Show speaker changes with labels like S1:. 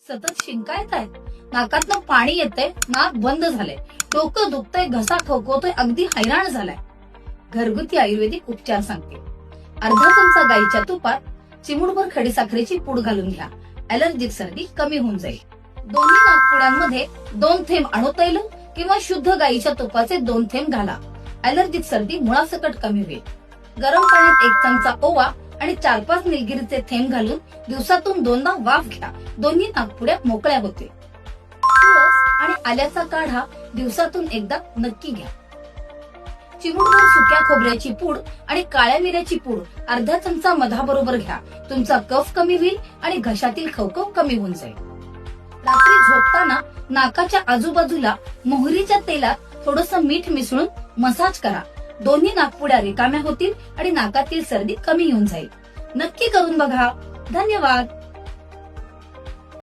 S1: सतत शिंका येत आहेत, नाकातनं पाणी येतंय, नाक बंद झालंय, डोकं दुखतंय, घसा ठोकवतोय, अगदी हैराण झालाय. घरगुती आयुर्वेदिक उपचार सांगते. अर्धा चमचा गाईच्या तुपात चिमूटभर खडीसाखरेची पूड घालून घ्या. ॲलर्जिक सर्दी कमी होऊन जाईल. दोन्ही नाकपुड्यांमध्ये 2 थेंब अणुतैल किंवा शुद्ध गाईच्या तुपाचे 2 थेंब घाला. ॲलर्जिक सर्दी मुळासकट कमी होईल. गरम पाण्यात 1 चमचा ओवा आणि 4-5 निलगिरीचे थेंब घालून दिवसातून 2दा वाफ घ्या. दोन्ही नाकपुड्या मोकळ्या होतील. तुळस आणि आल्याचा काढा दिवसातून एकदा नक्की घ्या. चिमूटभर सुक्या खोबऱ्याची पूड आणि काळ्या मिऱ्याची पूड अर्धा चमचा मधाबरोबर घ्या. तुमचा कफ कमी होईल आणि घशातील खवखव कमी होऊन जाईल. रात्री झोपताना नाकाच्या आजूबाजूला मोहरीच्या तेलात थोडंसं मीठ मिसळून मसाज करा. दोन्ही नाकपुड्या रिकाम्या होतील आणि नाकातील सर्दी कमी होऊन जाईल. नक्की करून बघा. धन्यवाद.